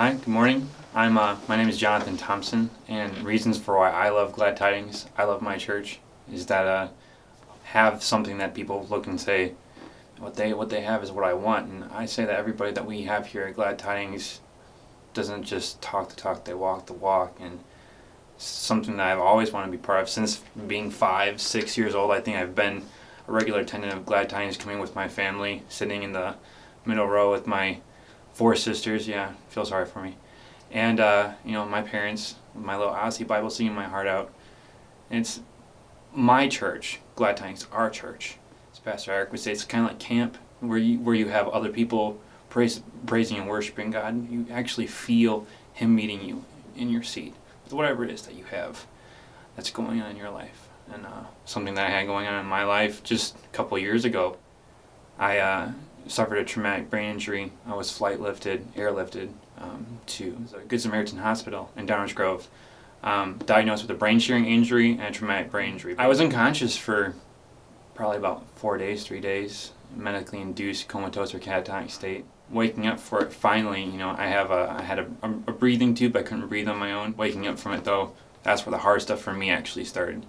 Hi, good morning. My name is Jonathan Thompson, and reasons for why I love Glad Tidings, I love my church, is that have something that people look and say, what they have is what I want, and I say that everybody that we have here at Glad Tidings doesn't just talk the talk, they walk the walk, and something that I've always wanted to be part of since being 5, 6 years old. I think I've been a regular attendant of Glad Tidings, coming with my family, sitting in the middle row with my 4 sisters. Yeah, feel sorry for me. And my parents, my little Aussie Bible, singing my heart out. And it's my church, Glad Tidings, our church. As Pastor Eric would say, it's kind of like camp, where you have other people praising and worshiping God. You actually feel Him meeting you in your seat with whatever it is that you have that's going on in your life. And something that I had going on in my life just a couple of years ago, I suffered a traumatic brain injury. I was airlifted to the Good Samaritan Hospital in Downers Grove, diagnosed with a brain shearing injury and a traumatic brain injury. I was unconscious for probably about 3 days, medically induced comatose or catatonic state. Waking up for it finally, I had a breathing tube. I couldn't breathe on my own. Waking up from it though, that's where the hard stuff for me actually started.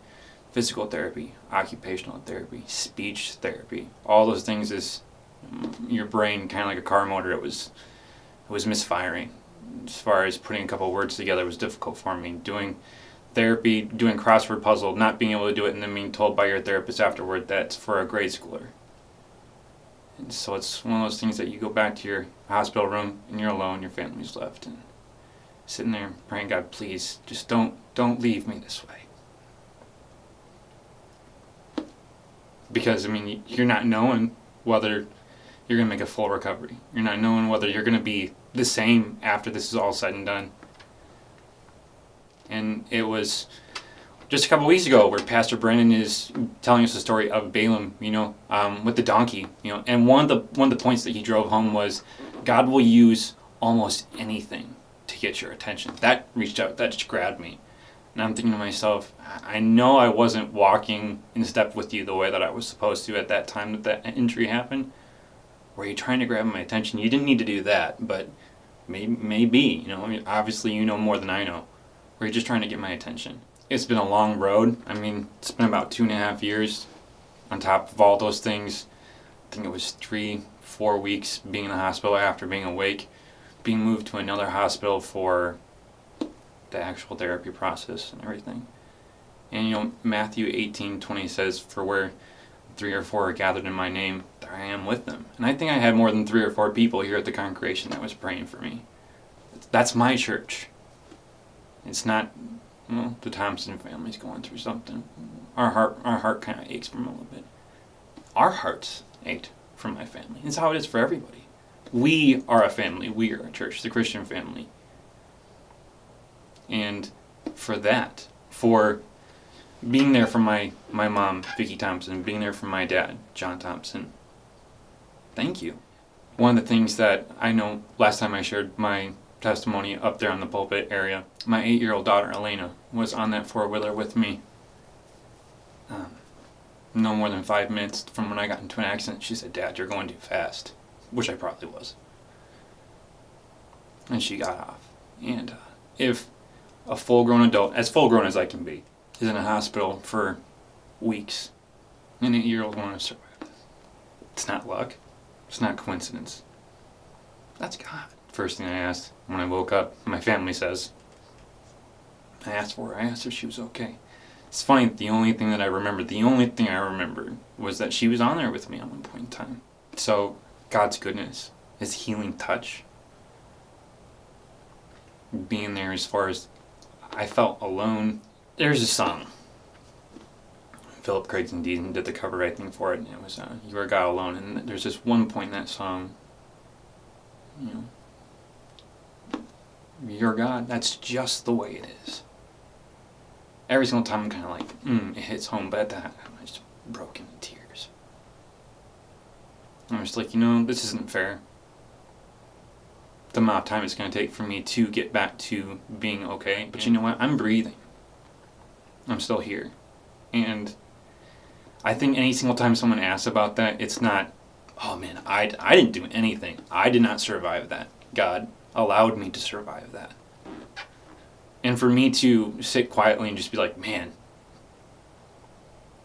Physical therapy, occupational therapy, speech therapy, all those things is your brain, kind of like a car motor. It was misfiring. As far as putting a couple of words together was difficult for me. Doing therapy, doing crossword puzzle, not being able to do it, and then being told by your therapist afterward that's for a grade schooler. And so it's one of those things that you go back to your hospital room and you're alone, your family's left, and sitting there praying, God, please, just don't leave me this way. Because, you're not knowing whether you're going to make a full recovery. You're not knowing whether you're going to be the same after this is all said and done. And it was just a couple weeks ago where Pastor Brennan is telling us the story of Balaam, with the donkey, and one of the points that he drove home was God will use almost anything to get your attention. That reached out, that just grabbed me. And I'm thinking to myself, I know I wasn't walking in step with you the way that I was supposed to at that time that injury happened. Were you trying to grab my attention? You didn't need to do that, but maybe, obviously you know more than I know. Were you just trying to get my attention? It's been a long road. It's been about 2.5 years. On top of all those things, I think it was 3-4 weeks being in the hospital after being awake, being moved to another hospital for the actual therapy process and everything. And Matthew 18:20 says, for where 3 or 4 are gathered in my name, there I am with them. And I think I had more than 3 or 4 people here at the congregation that was praying for me. That's my church. It's not, the Thompson family's going through something. Our heart kind of aches from a little bit. Our hearts ached from my family. It's how it is for everybody. We are a family. We are a church, the Christian family. And for that, for being there for my mom, Vicki Thompson, being there for my dad, John Thompson, thank you. One of the things that I know, last time I shared my testimony up there on the pulpit area, my 8-year-old daughter, Elena, was on that 4-wheeler with me. No more than 5 minutes from when I got into an accident, she said, Dad, you're going too fast, which I probably was. And she got off. And if a full-grown adult, as full-grown as I can be, is in a hospital for weeks, an 8-year-old won't have survived. It's not luck. It's not coincidence. That's God. First thing I asked when I woke up, my family says, I asked if she was okay. It's funny, the only thing I remembered was that she was on there with me at one point in time. So, God's goodness, His healing touch, being there as far as I felt alone. There's a song. Philip Craig's and Dean did the cover writing for it, and it was You Are God Alone. And there's this one point in that song, you're God, that's just the way it is. Every single time I'm kind of like, it hits home, but at that I just broke into tears. I'm just like, this isn't fair. The amount of time it's going to take for me to get back to being okay. But you know what? I'm breathing. I'm still here. And I think any single time someone asks about that, it's not, oh man, I didn't do anything. I did not survive that. God, allowed me to survive that. And for me to sit quietly and just be like, man,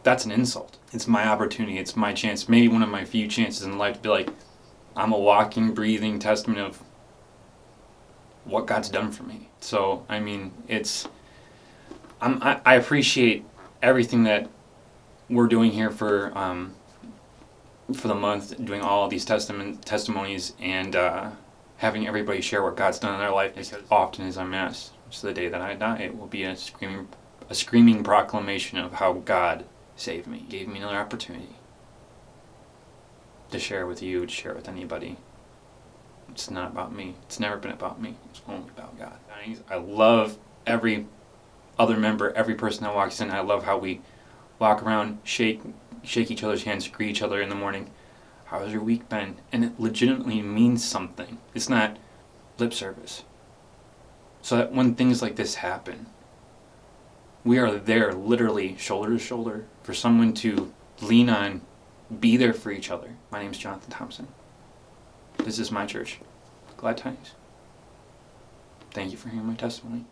that's an insult. It's my opportunity. It's my chance. Maybe one of my few chances in life to be like, I'm a walking, breathing testament of what God's done for me. So, I mean, I appreciate everything that we're doing here for the month, doing all these testimonies and having everybody share what God's done in their life. Because often as I'm asked, it's the day that I die, it will be a screaming proclamation of how God saved me, gave me another opportunity to share with you, to share with anybody. It's not about me. It's never been about me. It's only about God. I love every other member, every person that walks in. I love how we walk around, shake each other's hands, greet each other in the morning. How's your week been? And it legitimately means something. It's not lip service. So that when things like this happen, we are there literally shoulder to shoulder for someone to lean on, be there for each other. My name is Jonathan Thompson. This is my church, Glad Tidings. Thank you for hearing my testimony.